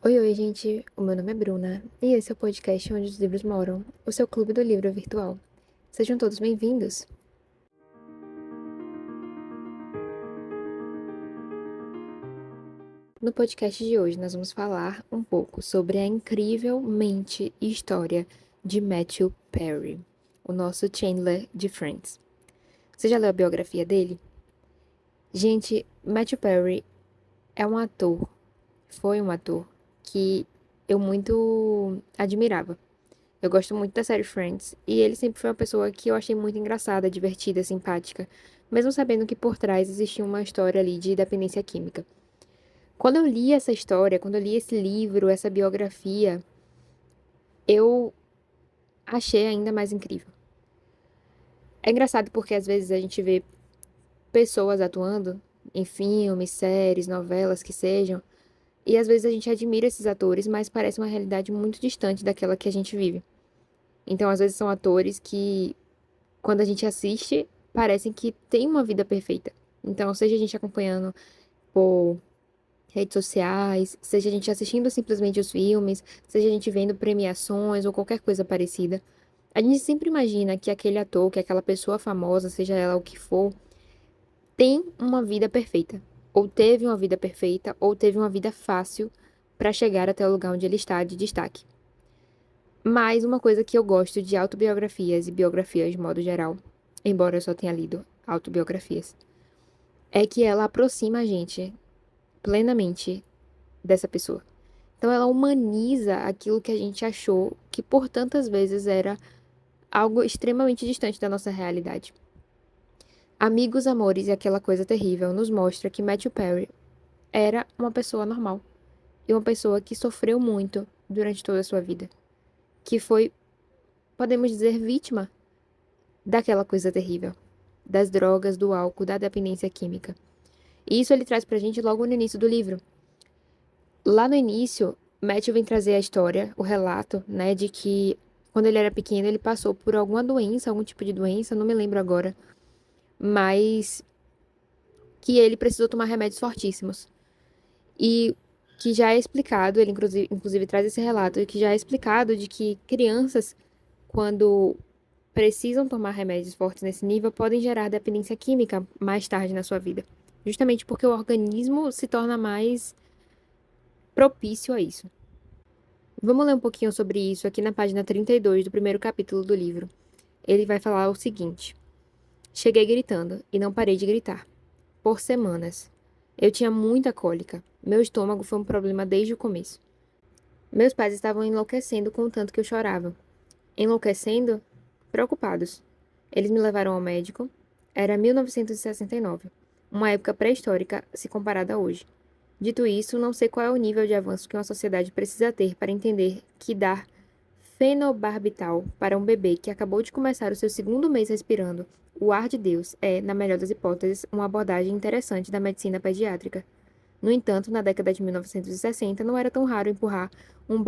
Oi, oi, gente. O meu nome é Bruna e esse é o podcast onde os livros moram, o seu clube do livro virtual. Sejam todos bem-vindos. No podcast de hoje, nós vamos falar um pouco sobre a incrível mente e história de Matthew Perry, o nosso Chandler de Friends. Você já leu a biografia dele? Gente, Matthew Perry é um ator, foi um ator que eu muito admirava. Eu gosto muito da série Friends, e ele sempre foi uma pessoa que eu achei muito engraçada, divertida, simpática, mesmo sabendo que por trás existia uma história ali de dependência química. Quando eu li essa história, quando eu li esse livro, essa biografia, eu achei ainda mais incrível. É engraçado porque às vezes a gente vê pessoas atuando em filmes, séries, novelas, que sejam, e às vezes a gente admira esses atores, mas parece uma realidade muito distante daquela que a gente vive. Então, às vezes são atores que quando a gente assiste, parecem que tem uma vida perfeita. Então, seja a gente acompanhando por redes sociais, seja a gente assistindo simplesmente os filmes, seja a gente vendo premiações ou qualquer coisa parecida, a gente sempre imagina que aquele ator, que aquela pessoa famosa, seja ela o que for, tem uma vida perfeita, ou teve uma vida perfeita, ou teve uma vida fácil para chegar até o lugar onde ele está de destaque. Mas uma coisa que eu gosto de autobiografias e biografias de modo geral, embora eu só tenha lido autobiografias, é que ela aproxima a gente plenamente dessa pessoa. Então ela humaniza aquilo que a gente achou que por tantas vezes era algo extremamente distante da nossa realidade. Amigos, Amores e Aquela Coisa Terrível nos mostra que Matthew Perry era uma pessoa normal e uma pessoa que sofreu muito durante toda a sua vida, que foi, podemos dizer, vítima daquela coisa terrível, das drogas, do álcool, da dependência química. E isso ele traz pra gente logo no início do livro. Lá no início, Matthew vem trazer a história, o relato, né, de que quando ele era pequeno ele passou por alguma doença, algum tipo de doença, não me lembro agora, mas que ele precisou tomar remédios fortíssimos. E que já é explicado, ele inclusive traz esse relato, e que já é explicado de que crianças, quando precisam tomar remédios fortes nesse nível, podem gerar dependência química mais tarde na sua vida. Justamente porque o organismo se torna mais propício a isso. Vamos ler um pouquinho sobre isso aqui na página 32 do primeiro capítulo do livro. Ele vai falar o seguinte: Cheguei gritando e não parei de gritar. Por semanas. Eu tinha muita cólica. Meu estômago foi um problema desde o começo. Meus pais estavam enlouquecendo com o tanto que eu chorava. Enlouquecendo? Preocupados. Eles me levaram ao médico. Era 1969, uma época pré-histórica se comparada a hoje. Dito isso, não sei qual é o nível de avanço que uma sociedade precisa ter para entender que dar fenobarbital para um bebê que acabou de começar o seu segundo mês respirando o ar de Deus é, na melhor das hipóteses, uma abordagem interessante da medicina pediátrica. No entanto, na década de 1960, não era tão raro empurrar um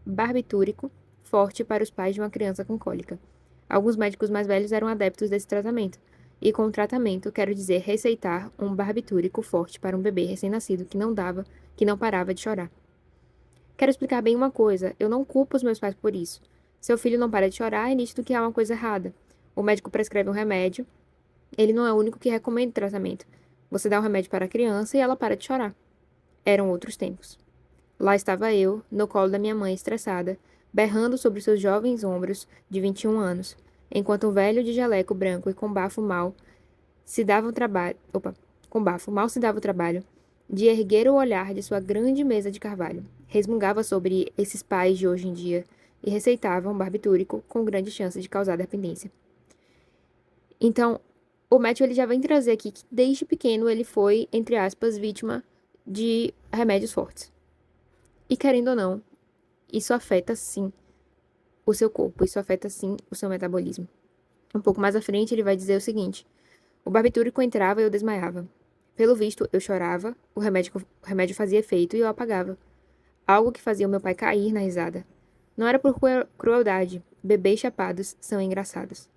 barbitúrico forte para os pais de uma criança com cólica. Alguns médicos mais velhos eram adeptos desse tratamento. E com tratamento, quero dizer receitar um barbitúrico forte para um bebê recém-nascido que não parava de chorar. Quero explicar bem uma coisa, eu não culpo os meus pais por isso. Seu filho não para de chorar, é nítido que há uma coisa errada. O médico prescreve um remédio, ele não é o único que recomenda o tratamento. Você dá um remédio para a criança e ela para de chorar. Eram outros tempos. Lá estava eu, no colo da minha mãe estressada, berrando sobre seus jovens ombros de 21 anos, enquanto um velho de jaleco branco e com bafo mal se dava o trabalho, com bafo mal se dava o trabalho de erguer o olhar de sua grande mesa de carvalho. Resmungava sobre esses pais de hoje em dia e receitava um barbitúrico com grande chance de causar dependência. Então, o Matthew ele já vem trazer aqui que desde pequeno ele foi, entre aspas, vítima de remédios fortes. E querendo ou não, isso afeta sim o seu corpo, isso afeta sim o seu metabolismo. Um pouco mais à frente ele vai dizer o seguinte: o barbitúrico entrava e eu desmaiava. Pelo visto, eu chorava, o remédio fazia efeito e eu apagava. Algo que fazia o meu pai cair na risada. Não era por crueldade. Bebês chapados são engraçados.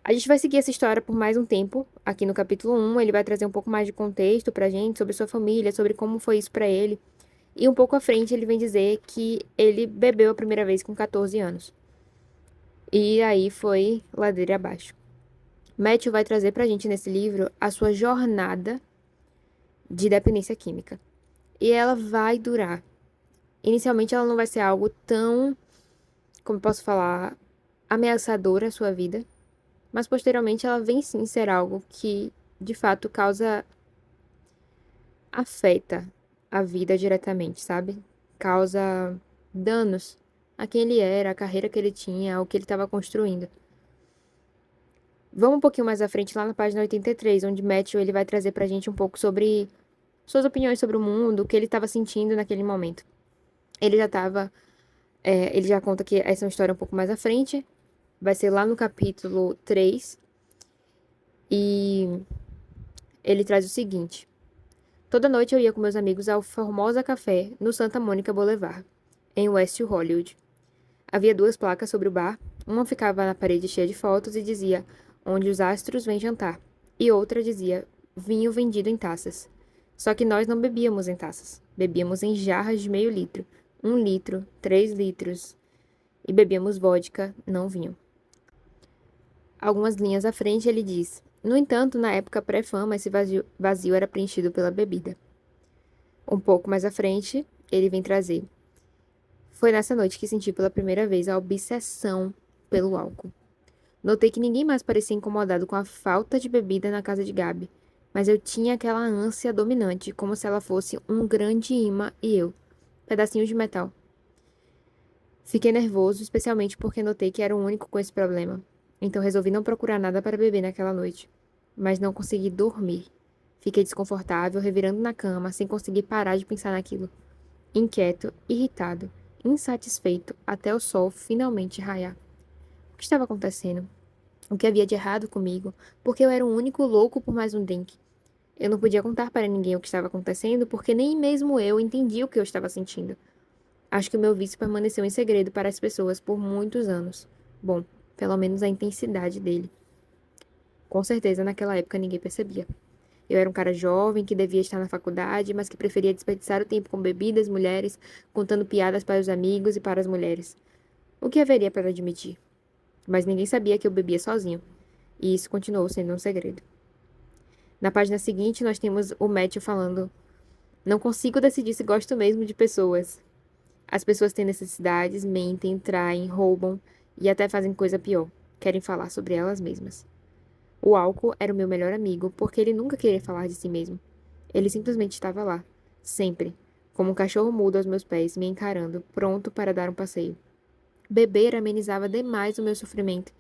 A gente vai seguir essa história por mais um tempo. Aqui no capítulo 1, ele vai trazer um pouco mais de contexto pra gente sobre sua família, sobre como foi isso pra ele. E um pouco à frente ele vem dizer que ele bebeu a primeira vez com 14 anos. E aí foi ladeira abaixo. Matthew vai trazer pra gente nesse livro a sua jornada de dependência química. E ela vai durar. Inicialmente ela não vai ser algo tão, como eu posso falar, ameaçadora à sua vida, mas posteriormente ela vem sim ser algo que de fato afeta a vida diretamente, sabe? Causa danos a quem ele era, a carreira que ele tinha, o que ele estava construindo. Vamos um pouquinho mais à frente, lá na página 83, onde Matthew ele vai trazer pra gente um pouco sobre suas opiniões sobre o mundo, o que ele estava sentindo naquele momento. Ele já estava, ele já conta que essa é uma história um pouco mais à frente, vai ser lá no capítulo 3, e ele traz o seguinte: toda noite eu ia com meus amigos ao Formosa Café, no Santa Mônica Boulevard, em West Hollywood. Havia duas placas sobre o bar, uma ficava na parede cheia de fotos e dizia onde os astros vêm jantar, e outra dizia vinho vendido em taças. Só que nós não bebíamos em taças, bebíamos em jarras de meio litro, 1 litro, 3 litros, e bebíamos vodka, não vinho. Algumas linhas à frente ele diz: no entanto, na época pré-fama, esse vazio era preenchido pela bebida. Um pouco mais à frente, ele vem trazer: foi nessa noite que senti pela primeira vez a obsessão pelo álcool. Notei que ninguém mais parecia incomodado com a falta de bebida na casa de Gabi, mas eu tinha aquela ânsia dominante, como se ela fosse um grande imã e eu, pedacinho de metal. Fiquei nervoso, especialmente porque notei que era o único com esse problema. Então resolvi não procurar nada para beber naquela noite. Mas não consegui dormir. Fiquei desconfortável, revirando na cama, sem conseguir parar de pensar naquilo. Inquieto, irritado, insatisfeito, até o sol finalmente raiar. O que estava acontecendo? O que havia de errado comigo? Porque eu era o único louco por mais um drink. Eu não podia contar para ninguém o que estava acontecendo, porque nem mesmo eu entendia o que eu estava sentindo. Acho que o meu vício permaneceu em segredo para as pessoas por muitos anos. Bom, pelo menos a intensidade dele. Com certeza, naquela época ninguém percebia. Eu era um cara jovem que devia estar na faculdade, mas que preferia desperdiçar o tempo com bebidas, mulheres, contando piadas para os amigos e para as mulheres. O que haveria para admitir? Mas ninguém sabia que eu bebia sozinho. E isso continuou sendo um segredo. Na página seguinte, nós temos o Matthew falando: não consigo decidir se gosto mesmo de pessoas. As pessoas têm necessidades, mentem, traem, roubam e até fazem coisa pior. Querem falar sobre elas mesmas. O álcool era o meu melhor amigo porque ele nunca queria falar de si mesmo. Ele simplesmente estava lá, sempre, como um cachorro mudo aos meus pés, me encarando, pronto para dar um passeio. Beber amenizava demais o meu sofrimento,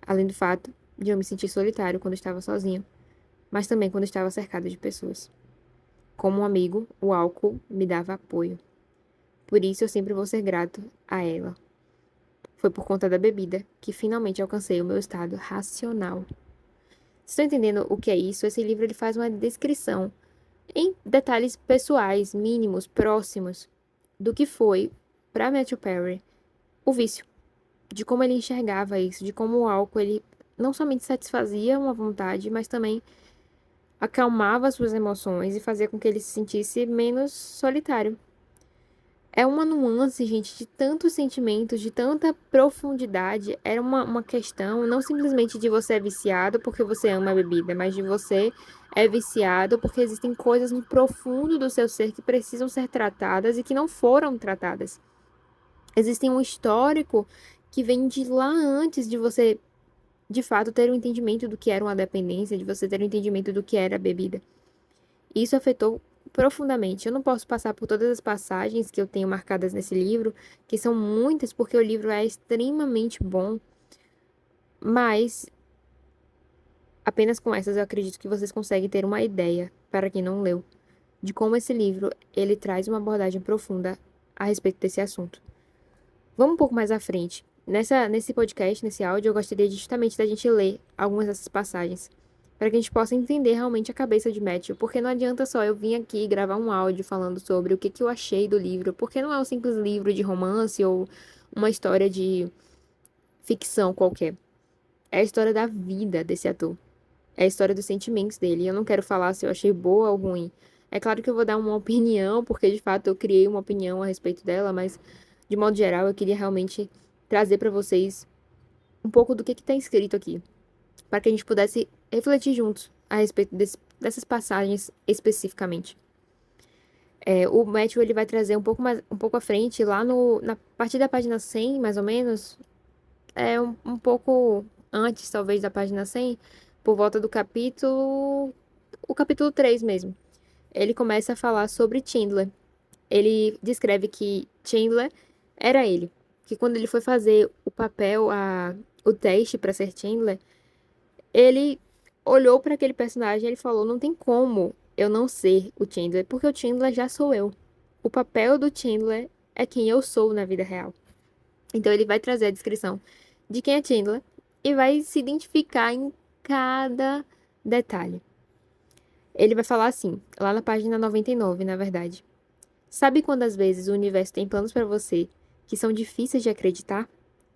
além do fato de eu me sentir solitário quando estava sozinho, mas também quando estava cercado de pessoas. Como um amigo, o álcool me dava apoio. Por isso eu sempre vou ser grato a ela. Foi por conta da bebida que finalmente alcancei o meu estado racional. Estão entendendo o que é isso? Esse livro ele faz uma descrição em detalhes pessoais, mínimos, próximos, do que foi, para Matthew Perry, o vício. De como ele enxergava isso, de como o álcool ele não somente satisfazia uma vontade, mas também acalmava suas emoções e fazia com que ele se sentisse menos solitário. É uma nuance, gente, de tantos sentimentos, de tanta profundidade. Era uma questão não simplesmente de você é viciado porque você ama a bebida, mas de você é viciado porque existem coisas no profundo do seu ser que precisam ser tratadas e que não foram tratadas. Existem um histórico que vem de lá antes de você, de fato, ter um entendimento do que era uma dependência, de você ter um entendimento do que era a bebida. Isso afetou profundamente. Eu não posso passar por todas as passagens que eu tenho marcadas nesse livro, que são muitas, porque o livro é extremamente bom, mas apenas com essas eu acredito que vocês conseguem ter uma ideia, para quem não leu, de como esse livro ele traz uma abordagem profunda a respeito desse assunto. Vamos um pouco mais à frente. Nesse podcast, nesse áudio, eu gostaria justamente da gente ler algumas dessas passagens, para que a gente possa entender realmente a cabeça de Matthew, porque não adianta só eu vir aqui gravar um áudio falando sobre o que eu achei do livro, porque não é um simples livro de romance ou uma história de ficção qualquer. É a história da vida desse ator. É a história dos sentimentos dele. Eu não quero falar se eu achei boa ou ruim. É claro que eu vou dar uma opinião, porque de fato eu criei uma opinião a respeito dela, mas de modo geral eu queria realmente trazer para vocês um pouco do que está escrito aqui, para que a gente pudesse refletir juntos a respeito dessas passagens especificamente. O Matthew ele vai trazer um pouco à frente, lá na partir da página 100, mais ou menos, um pouco antes, talvez, da página 100, por volta o capítulo 3 mesmo. Ele começa a falar sobre Chandler. Ele descreve que Chandler era ele, que quando ele foi fazer o papel, o teste para ser Chandler, ele olhou para aquele personagem e ele falou: não tem como eu não ser o Chandler, porque o Chandler já sou eu. O papel do Chandler é quem eu sou na vida real. Então ele vai trazer a descrição de quem é Chandler e vai se identificar em cada detalhe. Ele vai falar assim, lá na página 99, na verdade. Sabe quando às vezes o universo tem planos para você que são difíceis de acreditar?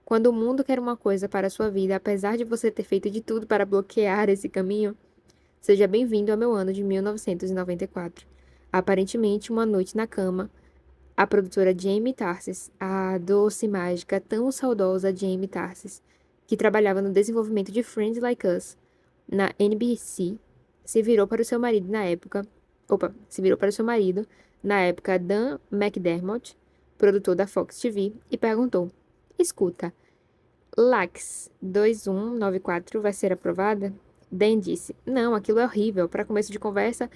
Quando o mundo quer uma coisa para a sua vida, apesar de você ter feito de tudo para bloquear esse caminho? Seja bem-vindo ao meu ano de 1994. Aparentemente, uma noite na cama, a produtora Jamie Tarsis, a doce mágica tão saudosa Jamie Tarsis, que trabalhava no desenvolvimento de Friends Like Us na NBC, se virou para o seu marido na época. Se virou para o seu marido, na época Dan McDermott, produtor da Fox TV, e perguntou: Escuta, Lax 2194 vai ser aprovada? Dan disse: Não, aquilo é horrível. Para começo de conversa,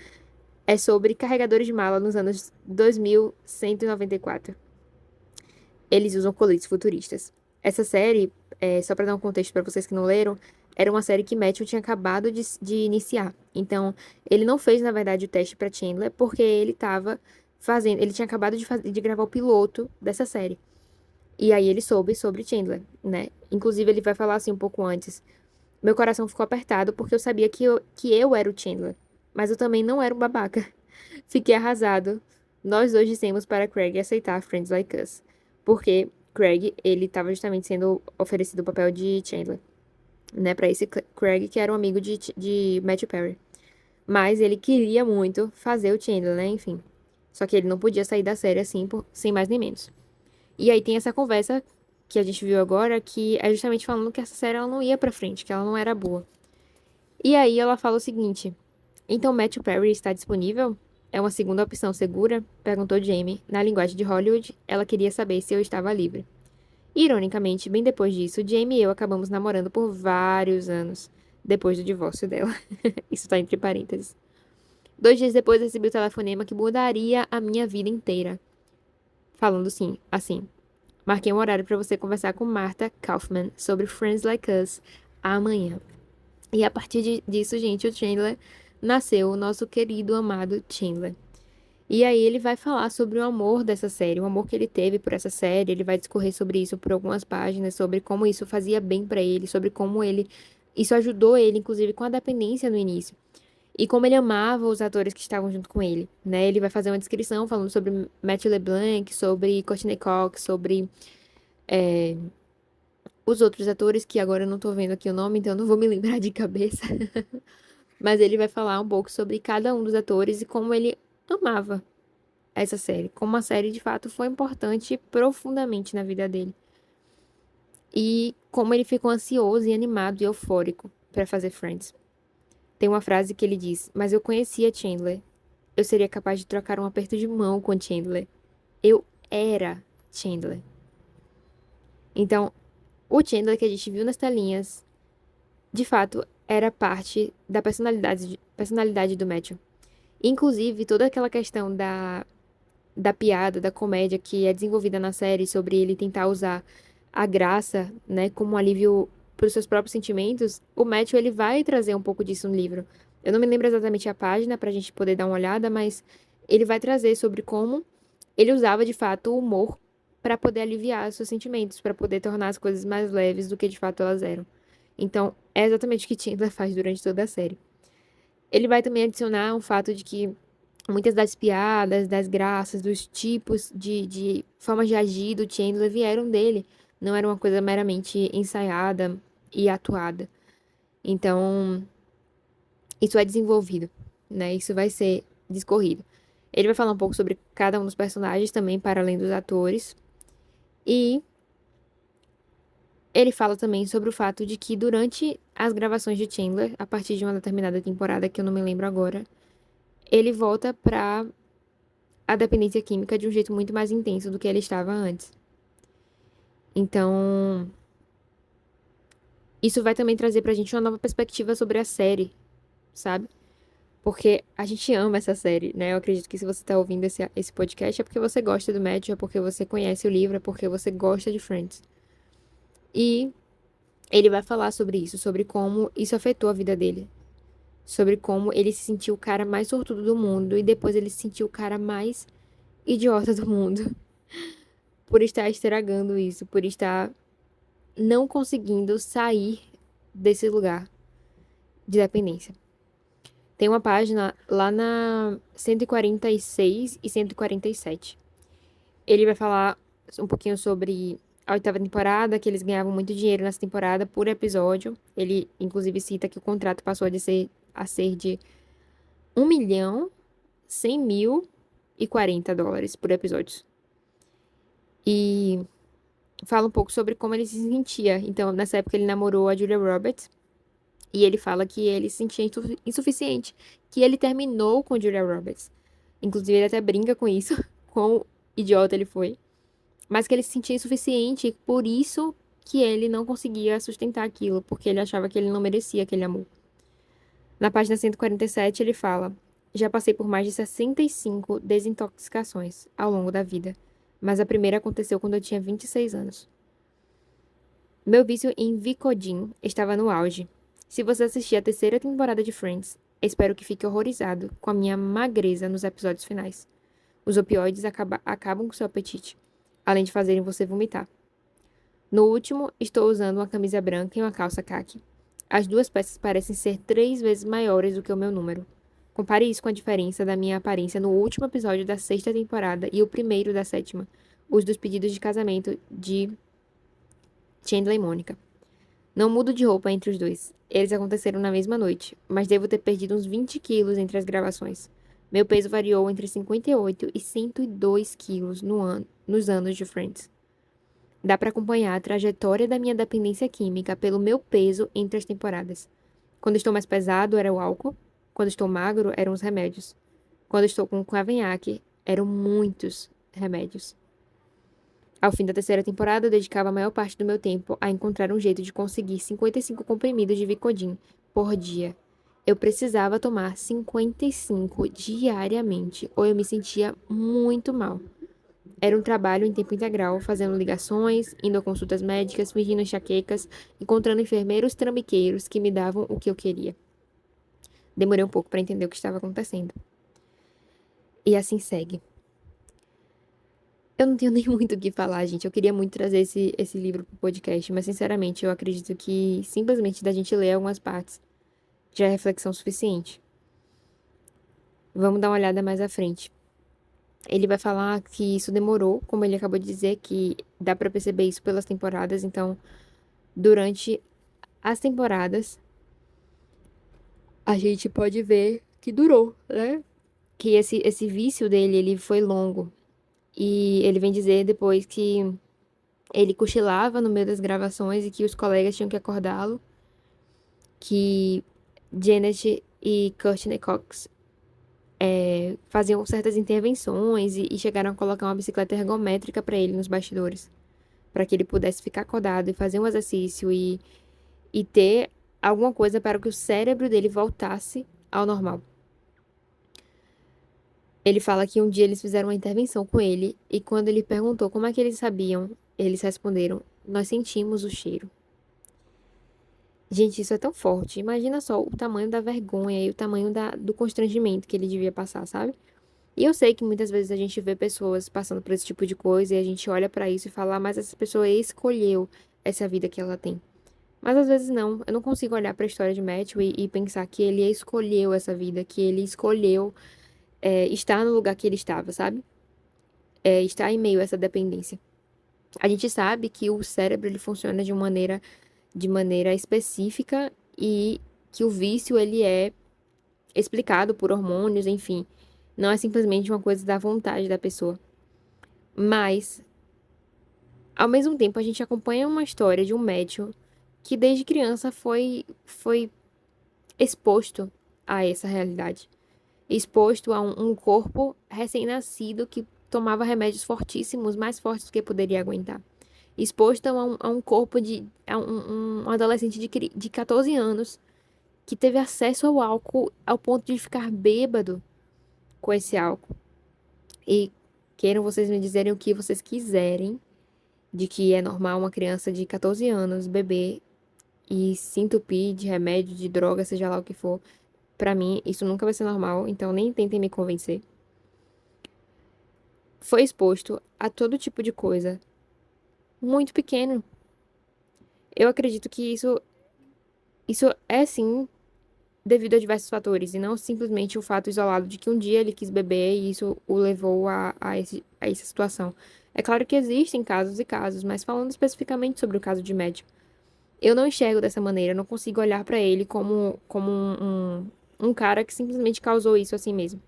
é sobre carregadores de mala nos anos 2194. Eles usam coletes futuristas. Essa série, só para dar um contexto para vocês que não leram, era uma série que Matthew tinha acabado de iniciar. Então, ele não fez, na verdade, o teste para Chandler, porque ele estava fazendo. Ele tinha acabado de gravar o piloto dessa série. E aí ele soube sobre Chandler, né? Inclusive, ele vai falar assim um pouco antes. Meu coração ficou apertado porque eu sabia que eu era o Chandler. Mas eu também não era um babaca. Fiquei arrasado. Nós dois dissemos para Craig aceitar Friends Like Us. Porque Craig, ele estava justamente sendo oferecido o papel de Chandler, né? Para esse Craig, que era um amigo de Matthew Perry. Mas ele queria muito fazer o Chandler, né? Enfim. Só que ele não podia sair da série assim, sem mais nem menos. E aí tem essa conversa que a gente viu agora, que é justamente falando que essa série ela não ia pra frente, que ela não era boa. E aí ela fala o seguinte: Então Matthew Perry está disponível? É uma segunda opção segura? Perguntou Jamie. Na linguagem de Hollywood, ela queria saber se eu estava livre. Ironicamente, bem depois disso, Jamie e eu acabamos namorando por vários anos, depois do divórcio dela. Isso tá entre parênteses. 2 dias depois, recebi o telefonema que mudaria a minha vida inteira. Falando sim, assim. Marquei um horário para você conversar com Martha Kaufman sobre Friends Like Us amanhã. E a partir disso, gente, o Chandler nasceu, o nosso querido, amado Chandler. E aí ele vai falar sobre o amor dessa série, o amor que ele teve por essa série. Ele vai discorrer sobre isso por algumas páginas, sobre como isso fazia bem pra ele, sobre como isso ajudou ele, inclusive, com a dependência no início. E como ele amava os atores que estavam junto com ele, né? Ele vai fazer uma descrição falando sobre Matthew LeBlanc, sobre Courtney Cox, sobre os outros atores, que agora eu não tô vendo aqui o nome, então eu não vou me lembrar de cabeça. Mas ele vai falar um pouco sobre cada um dos atores e como ele amava essa série. Como a série, de fato, foi importante profundamente na vida dele. E como ele ficou ansioso e animado e eufórico para fazer Friends. Tem uma frase que ele diz: Mas eu conhecia Chandler. Eu seria capaz de trocar um aperto de mão com Chandler. Eu era Chandler. Então, o Chandler que a gente viu nas telinhas, de fato, era parte da personalidade do Matthew. Inclusive, toda aquela questão da piada, da comédia que é desenvolvida na série sobre ele tentar usar a graça, né, como um alívio para os seus próprios sentimentos, o Matthew ele vai trazer um pouco disso no livro. Eu não me lembro exatamente a página para a gente poder dar uma olhada, mas ele vai trazer sobre como ele usava de fato o humor para poder aliviar seus sentimentos, para poder tornar as coisas mais leves do que de fato elas eram. Então, é exatamente o que Chandler faz durante toda a série. Ele vai também adicionar um fato de que muitas das piadas, das graças, dos tipos de formas de agir do Chandler vieram dele. Não era uma coisa meramente ensaiada e atuada. Então, isso é desenvolvido, né? Isso vai ser discorrido. Ele vai falar um pouco sobre cada um dos personagens também, para além dos atores. E ele fala também sobre o fato de que durante as gravações de Chandler, a partir de uma determinada temporada que eu não me lembro agora, ele volta para a dependência química de um jeito muito mais intenso do que ele estava antes. Então, isso vai também trazer pra gente uma nova perspectiva sobre a série, sabe? Porque a gente ama essa série, né? Eu acredito que se você tá ouvindo esse podcast é porque você gosta do Matthew, é porque você conhece o livro, é porque você gosta de Friends. E ele vai falar sobre isso, sobre como isso afetou a vida dele. Sobre como ele se sentiu o cara mais sortudo do mundo e depois ele se sentiu o cara mais idiota do mundo. Por estar estragando isso, por estar não conseguindo sair desse lugar de dependência. Tem uma página lá na 146 e 147. Ele vai falar um pouquinho sobre a oitava temporada, que eles ganhavam muito dinheiro nessa temporada por episódio. Ele, inclusive, cita que o contrato passou a ser de 1.100.040 dólares por episódio. E fala um pouco sobre como ele se sentia. Então, nessa época, ele namorou a Julia Roberts. E ele fala que ele se sentia insuficiente. Que ele terminou com Julia Roberts. Inclusive, ele até brinca com isso. Quão idiota ele foi. Mas que ele se sentia insuficiente. E por isso que ele não conseguia sustentar aquilo. Porque ele achava que ele não merecia aquele amor. Na página 147, ele fala: já passei por mais de 65 desintoxicações ao longo da vida. Mas a primeira aconteceu quando eu tinha 26 anos. Meu vício em Vicodin estava no auge. Se você assistir a terceira temporada de Friends, espero que fique horrorizado com a minha magreza nos episódios finais. Os opioides acabam com seu apetite, além de fazerem você vomitar. No último, estou usando uma camisa branca e uma calça caqui. As duas peças parecem ser 3 vezes maiores do que o meu número. Compare isso com a diferença da minha aparência no último episódio da sexta temporada e o primeiro da sétima, os dos pedidos de casamento de Chandler e Mônica. Não mudo de roupa entre os dois. Eles aconteceram na mesma noite, mas devo ter perdido uns 20 quilos entre as gravações. Meu peso variou entre 58 e 102 quilos nos anos de Friends. Dá para acompanhar a trajetória da minha dependência química pelo meu peso entre as temporadas. Quando estou mais pesado, era o álcool. Quando estou magro, eram os remédios. Quando estou com cavanhaque, eram muitos remédios. Ao fim da terceira temporada, eu dedicava a maior parte do meu tempo a encontrar um jeito de conseguir 55 comprimidos de Vicodin por dia. Eu precisava tomar 55 diariamente, ou eu me sentia muito mal. Era um trabalho em tempo integral, fazendo ligações, indo a consultas médicas, fingindo enxaquecas, encontrando enfermeiros trambiqueiros que me davam o que eu queria. Demorei um pouco para entender o que estava acontecendo. E assim segue. Eu não tenho nem muito o que falar, gente. Eu queria muito trazer esse livro pro podcast, mas sinceramente eu acredito que simplesmente da gente ler algumas partes já é reflexão suficiente. Vamos dar uma olhada mais à frente. Ele vai falar que isso demorou, como ele acabou de dizer, que dá pra perceber isso pelas temporadas. Então, durante as temporadas, a gente pode ver que durou, né? Que esse vício dele, ele foi longo. E ele vem dizer depois que ele cochilava no meio das gravações e que os colegas tinham que acordá-lo, que Janet e Courtney Cox faziam certas intervenções e chegaram a colocar uma bicicleta ergométrica para ele nos bastidores, para que ele pudesse ficar acordado e fazer um exercício e ter alguma coisa para que o cérebro dele voltasse ao normal. Ele fala que um dia eles fizeram uma intervenção com ele e quando ele perguntou como é que eles sabiam, eles responderam: nós sentimos o cheiro. Gente, isso é tão forte. Imagina só o tamanho da vergonha e o tamanho do constrangimento que ele devia passar, sabe? E eu sei que muitas vezes a gente vê pessoas passando por esse tipo de coisa e a gente olha pra isso e fala: mas essa pessoa escolheu essa vida que ela tem. Mas às vezes não. Eu não consigo olhar pra história de Matthew e pensar que ele escolheu essa vida, que ele escolheu estar no lugar que ele estava, sabe? Estar em meio a essa dependência. A gente sabe que o cérebro ele funciona de maneira específica e que o vício ele é explicado por hormônios, enfim. Não é simplesmente uma coisa da vontade da pessoa. Mas, ao mesmo tempo, a gente acompanha uma história de um médium que desde criança foi exposto a essa realidade. Exposto a um corpo recém-nascido que tomava remédios fortíssimos, mais fortes do que poderia aguentar. Exposto a um corpo um adolescente de 14 anos que teve acesso ao álcool ao ponto de ficar bêbado com esse álcool. E queiram vocês me dizerem o que vocês quiserem de que é normal uma criança de 14 anos beber e se entupir de remédio, de droga, seja lá o que for. Pra mim, isso nunca vai ser normal, então nem tentem me convencer. Foi exposto a todo tipo de coisa, muito pequeno. Eu acredito que isso é sim devido a diversos fatores, e não simplesmente o fato isolado de que um dia ele quis beber e isso o levou a essa situação. É claro que existem casos e casos, mas falando especificamente sobre o caso de médium, eu não enxergo dessa maneira, eu não consigo olhar pra ele como um cara que simplesmente causou isso assim mesmo.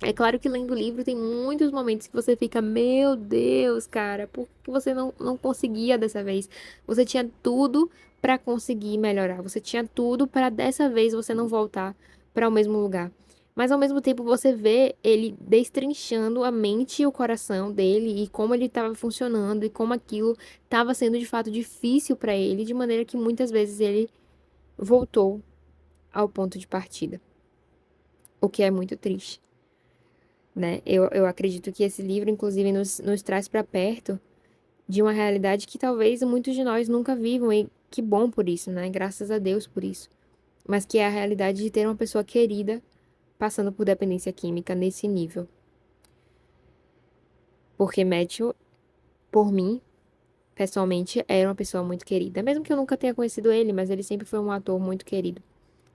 É claro que lendo o livro tem muitos momentos que você fica, meu Deus, cara, por que você não conseguia dessa vez? Você tinha tudo pra conseguir melhorar. Você tinha tudo pra dessa vez você não voltar para o mesmo lugar. Mas ao mesmo tempo você vê ele destrinchando a mente e o coração dele e como ele estava funcionando e como aquilo estava sendo de fato difícil pra ele, de maneira que muitas vezes ele voltou ao ponto de partida, o que é muito triste, né? Eu acredito que esse livro, inclusive, nos traz para perto de uma realidade que talvez muitos de nós nunca vivam, e que bom por isso, né? Graças a Deus por isso. Mas que é a realidade de ter uma pessoa querida passando por dependência química nesse nível. Porque Matthew, por mim, pessoalmente, era uma pessoa muito querida. Mesmo que eu nunca tenha conhecido ele, mas ele sempre foi um ator muito querido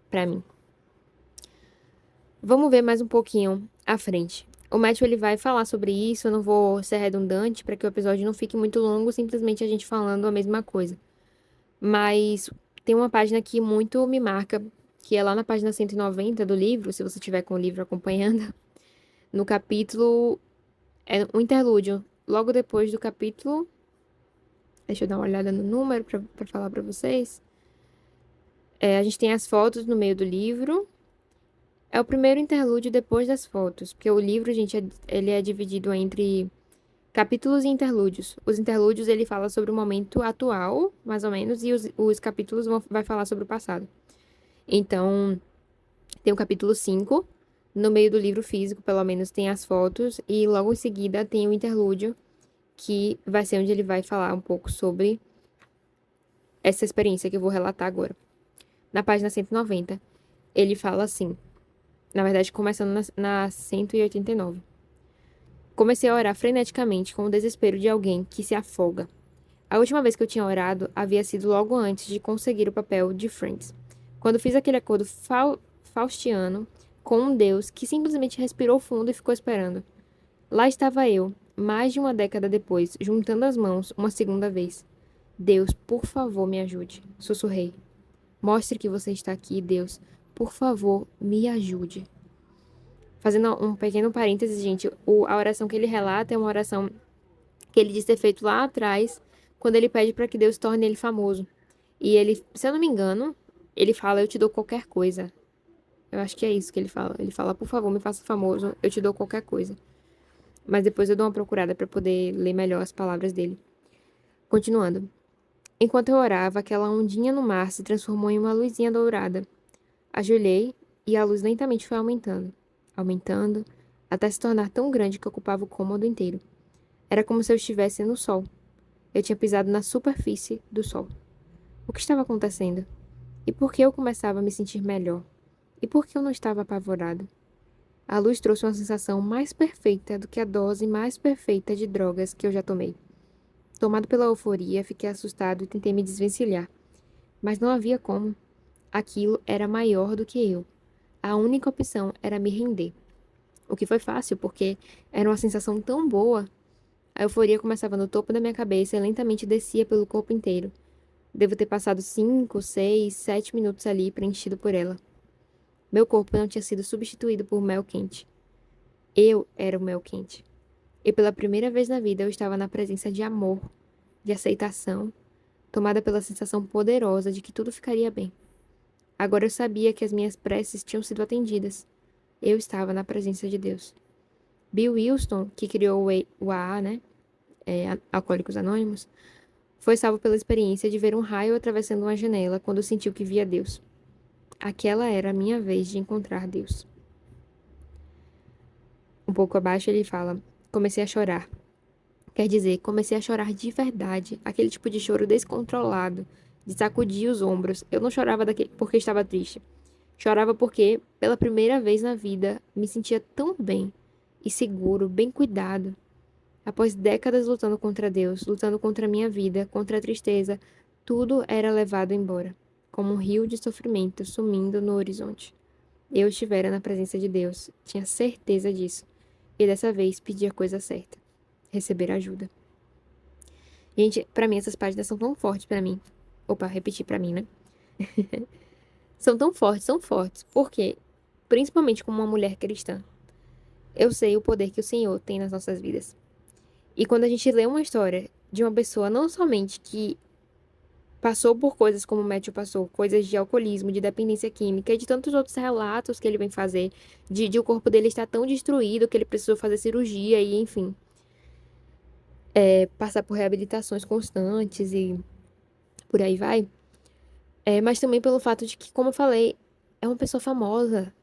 para mim. Vamos ver mais um pouquinho à frente. O Matthew ele vai falar sobre isso, eu não vou ser redundante para que o episódio não fique muito longo, simplesmente a gente falando a mesma coisa. Mas tem uma página que muito me marca, que é lá na página 190 do livro, se você tiver com o livro acompanhando, no capítulo, é um interlúdio, logo depois do capítulo, deixa eu dar uma olhada no número para falar para vocês. A gente tem as fotos no meio do livro. É o primeiro interlúdio depois das fotos, porque o livro, gente, ele é dividido entre capítulos e interlúdios. Os interlúdios, ele fala sobre o momento atual, mais ou menos, e os capítulos vai falar sobre o passado. Então, tem o capítulo 5, no meio do livro físico, pelo menos, tem as fotos, e logo em seguida tem o interlúdio, que vai ser onde ele vai falar um pouco sobre essa experiência que eu vou relatar agora. Na página 190, ele fala assim, na verdade, começando na 189. Comecei a orar freneticamente com o desespero de alguém que se afoga. A última vez que eu tinha orado havia sido logo antes de conseguir o papel de Friends, quando fiz aquele acordo faustiano com um Deus que simplesmente respirou fundo e ficou esperando. Lá estava eu, mais de uma década depois, juntando as mãos uma segunda vez. Deus, por favor, me ajude, sussurrei. Mostre que você está aqui, Deus. Por favor, me ajude. Fazendo um pequeno parênteses, gente, a oração que ele relata é uma oração que ele diz ter feito lá atrás, quando ele pede para que Deus torne ele famoso. E ele, se eu não me engano, ele fala, eu te dou qualquer coisa. Eu acho que é isso que ele fala. Ele fala, por favor, me faça famoso, eu te dou qualquer coisa. Mas depois eu dou uma procurada para poder ler melhor as palavras dele. Continuando. Enquanto eu orava, aquela ondinha no mar se transformou em uma luzinha dourada. Ajoelhei e a luz lentamente foi aumentando, até se tornar tão grande que ocupava o cômodo inteiro. Era como se eu estivesse no sol. Eu tinha pisado na superfície do sol. O que estava acontecendo? E por que eu começava a me sentir melhor? E por que eu não estava apavorado? A luz trouxe uma sensação mais perfeita do que a dose mais perfeita de drogas que eu já tomei. Tomado pela euforia, fiquei assustado e tentei me desvencilhar. Mas não havia como. Aquilo era maior do que eu. A única opção era me render. O que foi fácil, porque era uma sensação tão boa. A euforia começava no topo da minha cabeça e lentamente descia pelo corpo inteiro. Devo ter passado 5, 6, 7 minutos ali preenchido por ela. Meu corpo não tinha sido substituído por mel quente. Eu era o mel quente. E pela primeira vez na vida eu estava na presença de amor, de aceitação, tomada pela sensação poderosa de que tudo ficaria bem. Agora eu sabia que as minhas preces tinham sido atendidas. Eu estava na presença de Deus. Bill Wilson, que criou o AA, né? Alcoólicos Anônimos, foi salvo pela experiência de ver um raio atravessando uma janela quando sentiu que via Deus. Aquela era a minha vez de encontrar Deus. Um pouco abaixo ele fala: comecei a chorar. Quer dizer, comecei a chorar de verdade, aquele tipo de choro descontrolado, de sacudir os ombros. Eu não chorava porque estava triste. Chorava porque, pela primeira vez na vida, me sentia tão bem e seguro, bem cuidado. Após décadas lutando contra Deus, lutando contra a minha vida, contra a tristeza, tudo era levado embora, como um rio de sofrimento sumindo no horizonte. Eu estivera na presença de Deus, tinha certeza disso, e dessa vez pedi a coisa certa: receber ajuda. Gente, pra mim essas páginas são tão fortes pra mim. Opa, repetir pra mim, né? São fortes, porque, principalmente como uma mulher cristã, eu sei o poder que o Senhor tem nas nossas vidas. E quando a gente lê uma história de uma pessoa não somente que passou por coisas como o Matthew passou, coisas de alcoolismo, de dependência química e de tantos outros relatos que ele vem fazer, de o corpo dele estar tão destruído que ele precisou fazer cirurgia e, enfim, passar por reabilitações constantes e por aí vai. Mas também pelo fato de que, como eu falei, é uma pessoa famosa.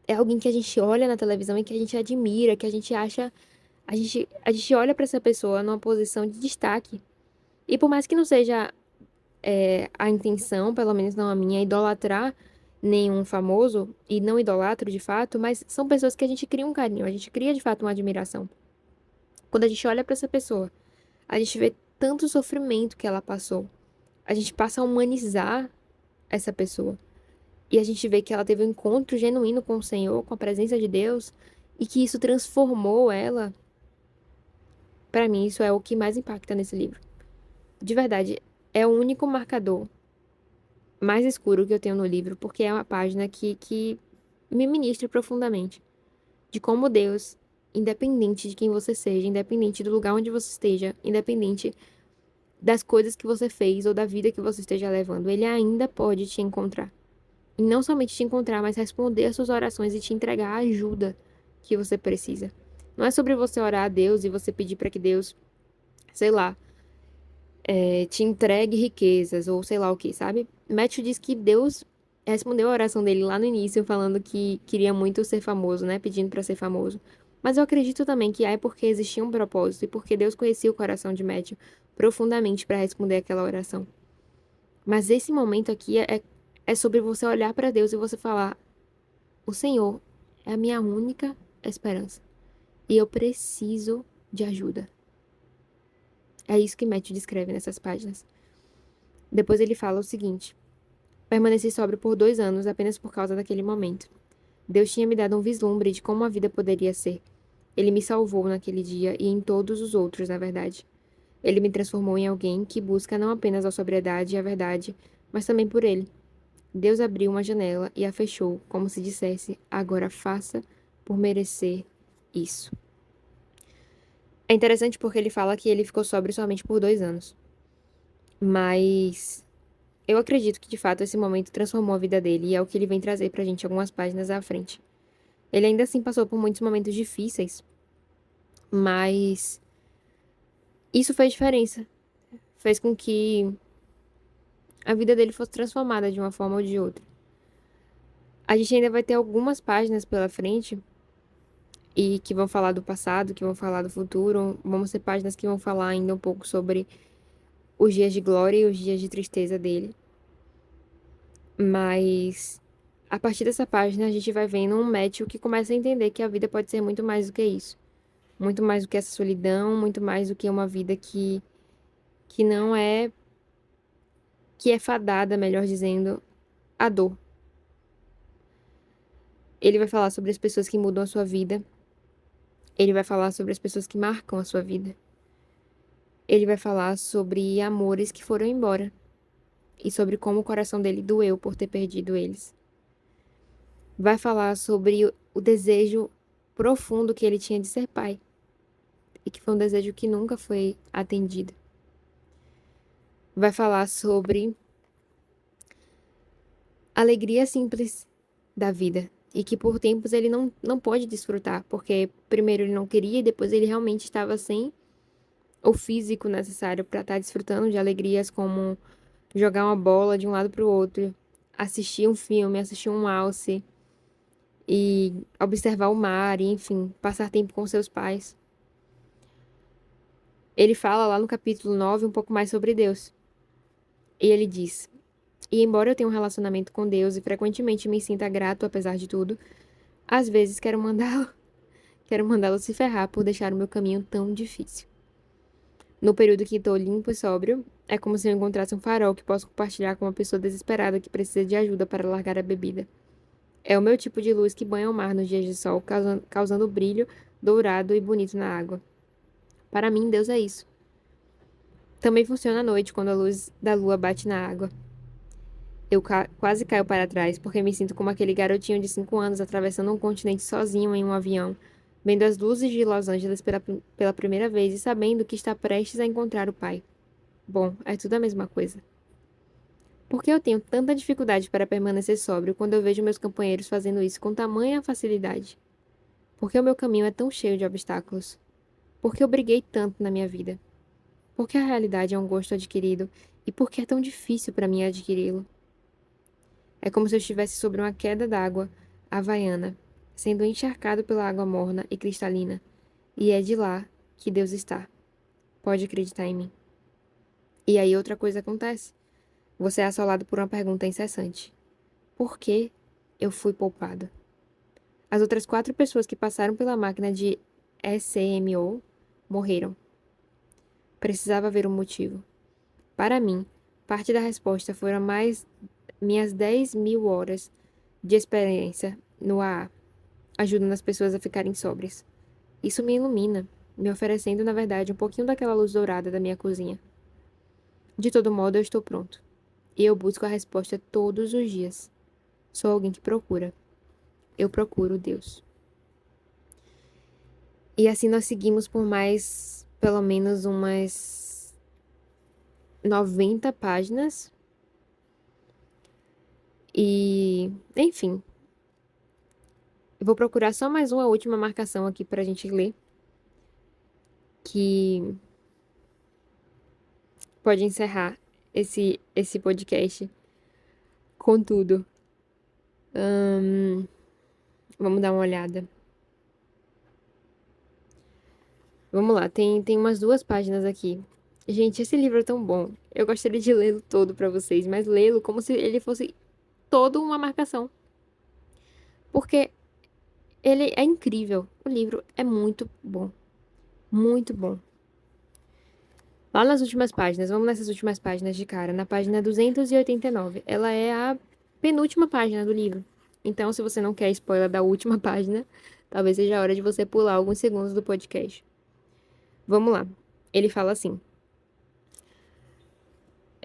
É alguém que a gente olha na televisão e que a gente admira, que a gente acha. A gente olha pra essa pessoa numa posição de destaque. E por mais que não seja a intenção, pelo menos não a minha, idolatrar nenhum famoso, e não idolatro de fato, mas são pessoas que a gente cria um carinho, a gente cria de fato uma admiração. Quando a gente olha pra essa pessoa, a gente vê tanto sofrimento que ela passou. A gente passa a humanizar essa pessoa. E a gente vê que ela teve um encontro genuíno com o Senhor, com a presença de Deus, e que isso transformou ela. Pra mim, isso é o que mais impacta nesse livro. De verdade, é o único marcador mais escuro que eu tenho no livro, porque é uma página que me ministra profundamente. De como Deus, independente de quem você seja, independente do lugar onde você esteja, independente das coisas que você fez ou da vida que você esteja levando, Ele ainda pode te encontrar. E não somente te encontrar, mas responder às suas orações e te entregar a ajuda que você precisa. Não é sobre você orar a Deus e você pedir para que Deus, sei lá, te entregue riquezas ou sei lá o que, sabe? Matthew diz que Deus respondeu a oração dele lá no início, falando que queria muito ser famoso, né? Pedindo para ser famoso. Mas eu acredito também que é porque existia um propósito e porque Deus conhecia o coração de Matthew profundamente para responder aquela oração. Mas esse momento aqui é sobre você olhar para Deus e você falar: o Senhor é a minha única esperança e eu preciso de ajuda. É isso que Matthew descreve nessas páginas. Depois ele fala o seguinte: permaneci sóbrio por 2 anos apenas por causa daquele momento. Deus tinha me dado um vislumbre de como a vida poderia ser. Ele me salvou naquele dia e em todos os outros, na verdade. Ele me transformou em alguém que busca não apenas a sobriedade e a verdade, mas também por ele. Deus abriu uma janela e a fechou, como se dissesse: agora faça por merecer isso. É interessante porque ele fala que ele ficou sóbrio somente por 2 anos. Mas eu acredito que de fato esse momento transformou a vida dele e é o que ele vem trazer pra gente algumas páginas à frente. Ele ainda assim passou por muitos momentos difíceis, mas isso fez diferença. Fez com que a vida dele fosse transformada de uma forma ou de outra. A gente ainda vai ter algumas páginas pela frente e que vão falar do passado, que vão falar do futuro. Vão ser páginas que vão falar ainda um pouco sobre os dias de glória e os dias de tristeza dele. Mas a partir dessa página a gente vai vendo um Matthew que começa a entender que a vida pode ser muito mais do que isso. Muito mais do que essa solidão, muito mais do que uma vida que não é, que é fadada, melhor dizendo, à dor. Ele vai falar sobre as pessoas que mudam a sua vida. Ele vai falar sobre as pessoas que marcam a sua vida. Ele vai falar sobre amores que foram embora e sobre como o coração dele doeu por ter perdido eles. Vai falar sobre o desejo profundo que ele tinha de ser pai, e que foi um desejo que nunca foi atendido. Vai falar sobre a alegria simples da vida, e que por tempos ele não pode desfrutar, porque primeiro ele não queria e depois ele realmente estava sem o físico necessário para estar desfrutando de alegrias como jogar uma bola de um lado para o outro, assistir um filme, assistir um alce e observar o mar, e, enfim, passar tempo com seus pais. Ele fala lá no capítulo 9 um pouco mais sobre Deus. E ele diz: E embora eu tenha um relacionamento com Deus e frequentemente me sinta grato apesar de tudo, às vezes quero mandá-lo se ferrar por deixar o meu caminho tão difícil. No período que estou limpo e sóbrio, é como se eu encontrasse um farol que posso compartilhar com uma pessoa desesperada que precisa de ajuda para largar a bebida. É o meu tipo de luz que banha o mar nos dias de sol, causando brilho dourado e bonito na água. Para mim, Deus é isso. Também funciona à noite, quando a luz da lua bate na água. Eu quase caio para trás, porque me sinto como aquele garotinho de 5 anos atravessando um continente sozinho em um avião, vendo as luzes de Los Angeles pela primeira vez e sabendo que está prestes a encontrar o pai. Bom, é tudo a mesma coisa. Por que eu tenho tanta dificuldade para permanecer sóbrio quando eu vejo meus companheiros fazendo isso com tamanha facilidade? Por que o meu caminho é tão cheio de obstáculos? Por que eu briguei tanto na minha vida? Por que a realidade é um gosto adquirido e por que é tão difícil para mim adquiri-lo? É como se eu estivesse sobre uma queda d'água havaiana, sendo encharcado pela água morna e cristalina, e é de lá que Deus está. Pode acreditar em mim. E aí outra coisa acontece. Você é assolado por uma pergunta incessante. Por que eu fui poupado? As outras 4 pessoas que passaram pela máquina de SCMO morreram. Precisava haver um motivo. Para mim, parte da resposta foram mais minhas 10.000 horas de experiência no AA, ajudando as pessoas a ficarem sóbrias. Isso me ilumina, me oferecendo, na verdade, um pouquinho daquela luz dourada da minha cozinha. De todo modo, eu estou pronto. E eu busco a resposta todos os dias. Sou alguém que procura. Eu procuro Deus. E assim nós seguimos por mais, pelo menos, umas 90 páginas. E, enfim. Eu vou procurar só mais uma última marcação aqui pra gente ler. Que pode encerrar esse podcast com tudo. Vamos dar uma olhada. Vamos lá, tem umas 2 páginas aqui. Gente, esse livro é tão bom. Eu gostaria de lê-lo todo pra vocês, mas lê-lo como se ele fosse toda uma marcação. Porque ele é incrível. O livro é muito bom. Muito bom. Lá nas últimas páginas, vamos nessas últimas páginas de cara. Na página 289. Ela é a penúltima página do livro. Então, se você não quer spoiler da última página, talvez seja a hora de você pular alguns segundos do podcast. Vamos lá. Ele fala assim.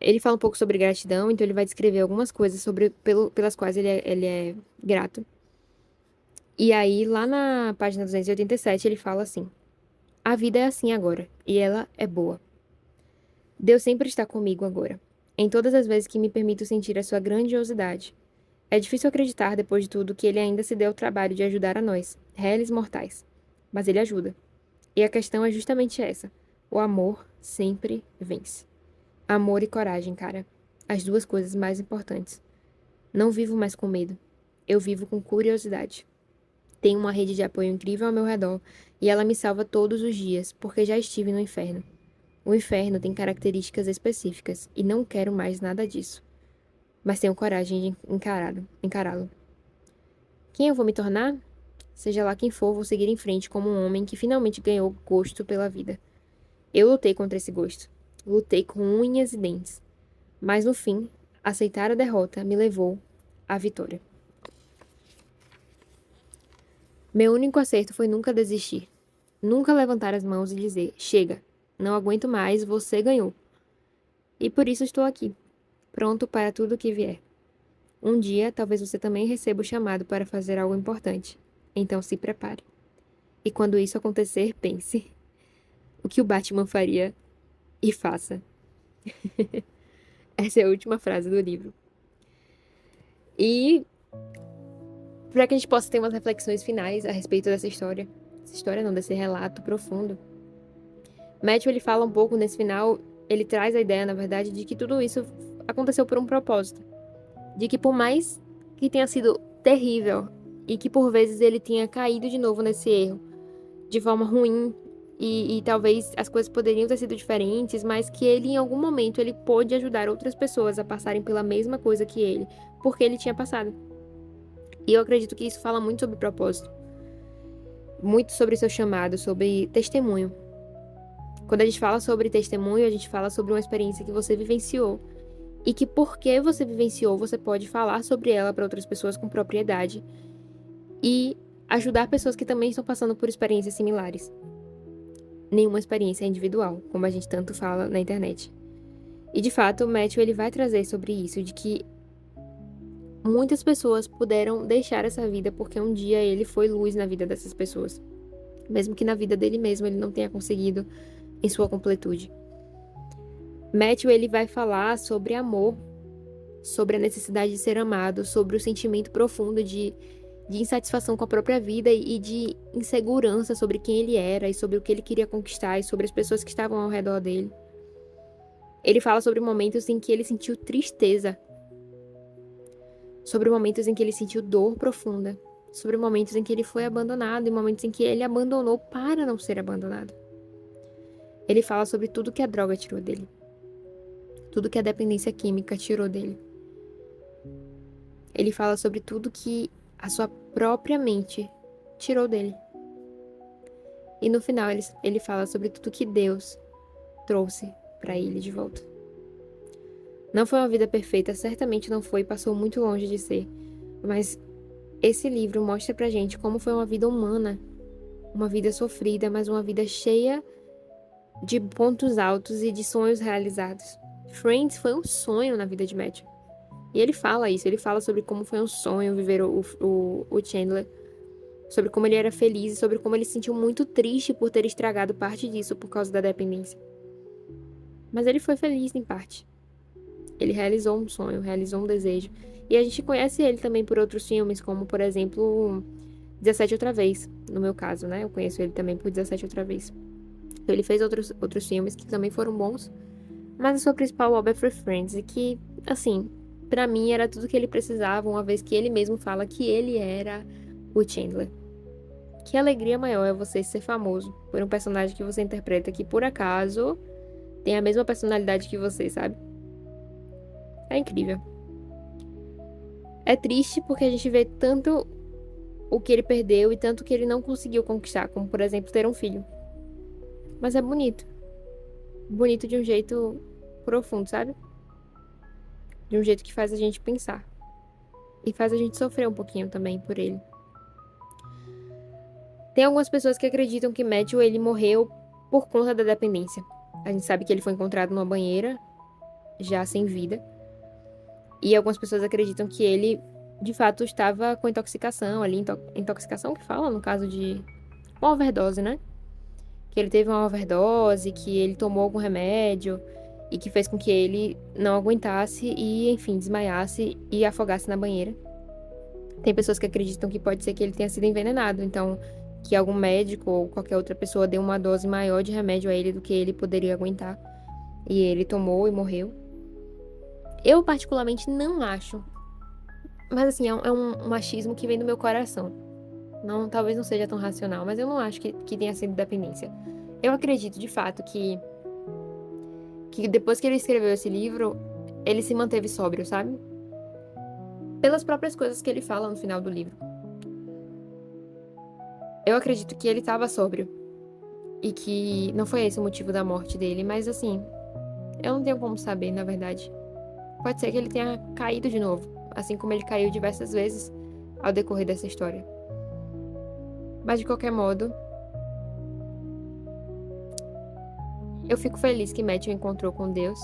Ele fala um pouco sobre gratidão, então ele vai descrever algumas coisas pelas quais ele é grato. E aí, lá na página 287, ele fala assim: A vida é assim agora, e ela é boa. Deus sempre está comigo agora, em todas as vezes que me permito sentir a sua grandiosidade. É difícil acreditar, depois de tudo, que ele ainda se deu o trabalho de ajudar a nós, réis mortais. Mas ele ajuda. E a questão é justamente essa: o amor sempre vence. Amor e coragem, cara. As 2 coisas mais importantes. Não vivo mais com medo. Eu vivo com curiosidade. Tenho uma rede de apoio incrível ao meu redor e ela me salva todos os dias, porque já estive no inferno. O inferno tem características específicas e não quero mais nada disso. Mas tenho coragem de encará-lo. Quem eu vou me tornar? Seja lá quem for, vou seguir em frente como um homem que finalmente ganhou gosto pela vida. Eu lutei contra esse gosto. Lutei com unhas e dentes. Mas no fim, aceitar a derrota me levou à vitória. Meu único acerto foi nunca desistir. Nunca levantar as mãos e dizer: chega, não aguento mais, você ganhou. E por isso estou aqui, pronto para tudo o que vier. Um dia, talvez você também receba o chamado para fazer algo importante. Então se prepare. E quando isso acontecer, pense: o que o Batman faria e faça. Essa é a última frase do livro. E para que a gente possa ter umas reflexões finais a respeito dessa história. Essa história não, desse relato profundo. Matthew, ele fala um pouco nesse final, ele traz a ideia, na verdade, de que tudo isso aconteceu por um propósito. De que por mais que tenha sido terrível e que por vezes ele tenha caído de novo nesse erro, de forma ruim, e talvez as coisas poderiam ter sido diferentes, mas que ele, em algum momento, ele pôde ajudar outras pessoas a passarem pela mesma coisa que ele, porque ele tinha passado. E eu acredito que isso fala muito sobre propósito, muito sobre seu chamado, sobre testemunho. Quando a gente fala sobre testemunho, a gente fala sobre uma experiência que você vivenciou e que porque você vivenciou, você pode falar sobre ela para outras pessoas com propriedade e ajudar pessoas que também estão passando por experiências similares. Nenhuma experiência é individual, como a gente tanto fala na internet. E de fato, o Matthew ele vai trazer sobre isso, de que muitas pessoas puderam deixar essa vida porque um dia ele foi luz na vida dessas pessoas, mesmo que na vida dele mesmo ele não tenha conseguido em sua completude. Matthew ele vai falar sobre amor, sobre a necessidade de ser amado, sobre o sentimento profundo de insatisfação com a própria vida e de insegurança sobre quem ele era e sobre o que ele queria conquistar e sobre as pessoas que estavam ao redor dele. Ele fala sobre momentos em que ele sentiu tristeza, sobre momentos em que ele sentiu dor profunda, sobre momentos em que ele foi abandonado e momentos em que ele abandonou para não ser abandonado. Ele fala sobre tudo que a droga tirou dele, tudo que a dependência química tirou dele. Ele fala sobre tudo que a sua própria mente tirou dele. E no final ele fala sobre tudo que Deus trouxe para ele de volta. Não foi uma vida perfeita, certamente não foi, passou muito longe de ser. Mas esse livro mostra pra gente como foi uma vida humana, uma vida sofrida, mas uma vida cheia de pontos altos e de sonhos realizados. Friends foi um sonho na vida de Matthew. E ele fala isso, ele fala sobre como foi um sonho viver o Chandler, sobre como ele era feliz e sobre como ele se sentiu muito triste por ter estragado parte disso por causa da dependência. Mas ele foi feliz em parte. Ele realizou um sonho, realizou um desejo. E a gente conhece ele também por outros filmes, como, por exemplo, 17 Outra Vez, no meu caso, né? Eu conheço ele também por 17 Outra Vez. Então, ele fez outros filmes que também foram bons, mas a sua principal obra foi Friends, e que, assim, pra mim era tudo que ele precisava, uma vez que ele mesmo fala que ele era o Chandler. Que alegria maior é você ser famoso por um personagem que você interpreta que, por acaso, tem a mesma personalidade que você, sabe? É incrível. É triste porque a gente vê tanto o que ele perdeu e tanto que ele não conseguiu conquistar, como, por exemplo, ter um filho. Mas é bonito. Bonito de um jeito profundo, sabe? De um jeito que faz a gente pensar. E faz a gente sofrer um pouquinho também por ele. Tem algumas pessoas que acreditam que Matthew, ele morreu por conta da dependência. A gente sabe que ele foi encontrado numa banheira, já sem vida. E algumas pessoas acreditam que ele, de fato, estava com intoxicação ali. Intoxicação que fala, no caso de uma overdose, né? Que ele teve uma overdose, que ele tomou algum remédio e que fez com que ele não aguentasse e, enfim, desmaiasse e afogasse na banheira. Tem pessoas que acreditam que pode ser que ele tenha sido envenenado, então que algum médico ou qualquer outra pessoa deu uma dose maior de remédio a ele do que ele poderia aguentar e ele tomou e morreu. Eu particularmente não acho, mas assim, é um machismo que vem do meu coração. Não, talvez não seja tão racional, mas eu não acho que tenha sido dependência. Eu acredito, de fato, que depois que ele escreveu esse livro, ele se manteve sóbrio, sabe? Pelas próprias coisas que ele fala no final do livro. Eu acredito que ele estava sóbrio. E que não foi esse o motivo da morte dele, mas assim, eu não tenho como saber, na verdade. Pode ser que ele tenha caído de novo, assim como ele caiu diversas vezes ao decorrer dessa história. Mas de qualquer modo, eu fico feliz que Matthew encontrou com Deus.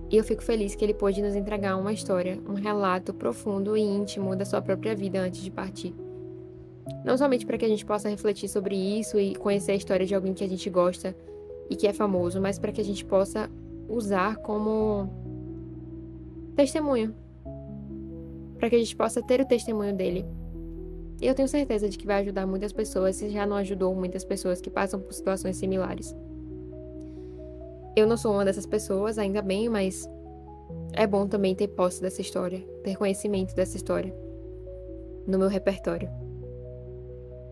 E eu fico feliz que ele pôde nos entregar uma história, um relato profundo e íntimo da sua própria vida antes de partir. Não somente para que a gente possa refletir sobre isso e conhecer a história de alguém que a gente gosta e que é famoso, mas para que a gente possa usar como testemunho, para que a gente possa ter o testemunho dele. E eu tenho certeza de que vai ajudar muitas pessoas, se já não ajudou muitas pessoas que passam por situações similares. Eu não sou uma dessas pessoas, ainda bem, mas é bom também ter posse dessa história, ter conhecimento dessa história no meu repertório.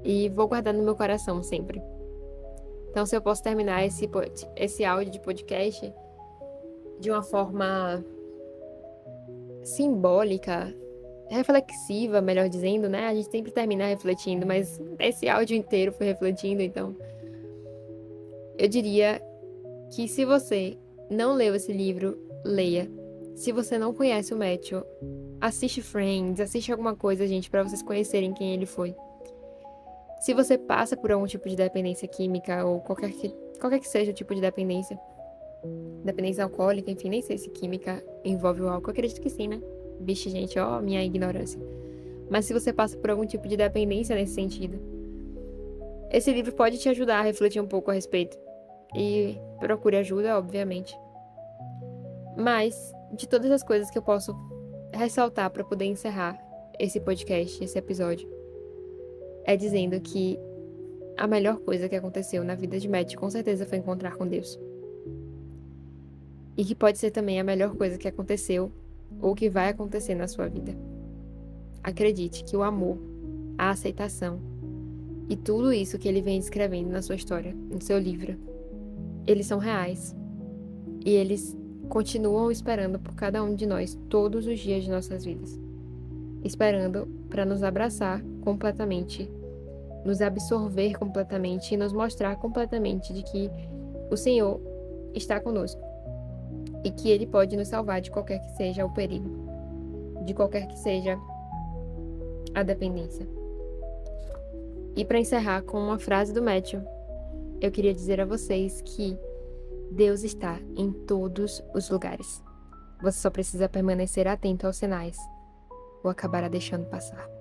E vou guardar no meu coração sempre. Então, se eu posso terminar esse áudio de podcast de uma forma simbólica, reflexiva, melhor dizendo, né? A gente sempre termina refletindo, mas esse áudio inteiro foi refletindo, então eu diria que se você não leu esse livro, leia. Se você não conhece o Matthew, assiste Friends, assiste alguma coisa, gente, pra vocês conhecerem quem ele foi. Se você passa por algum tipo de dependência química ou qualquer que seja o tipo de dependência alcoólica, enfim, nem sei se química envolve o álcool, eu acredito que sim, né? Vixe, gente, ó, minha ignorância. Mas se você passa por algum tipo de dependência nesse sentido, esse livro pode te ajudar a refletir um pouco a respeito. E procure ajuda, obviamente. Mas, de todas as coisas que eu posso ressaltar para poder encerrar esse podcast, esse episódio, é dizendo que a melhor coisa que aconteceu na vida de Matt, com certeza, foi encontrar com Deus. E que pode ser também a melhor coisa que aconteceu ou que vai acontecer na sua vida. Acredite que o amor, a aceitação e tudo isso que ele vem escrevendo na sua história, no seu livro, eles são reais. E eles continuam esperando por cada um de nós todos os dias de nossas vidas. Esperando para nos abraçar completamente, nos absorver completamente e nos mostrar completamente de que o Senhor está conosco e que Ele pode nos salvar de qualquer que seja o perigo, de qualquer que seja a dependência. E para encerrar com uma frase do Matthew, eu queria dizer a vocês que Deus está em todos os lugares. Você só precisa permanecer atento aos sinais ou acabará deixando passar.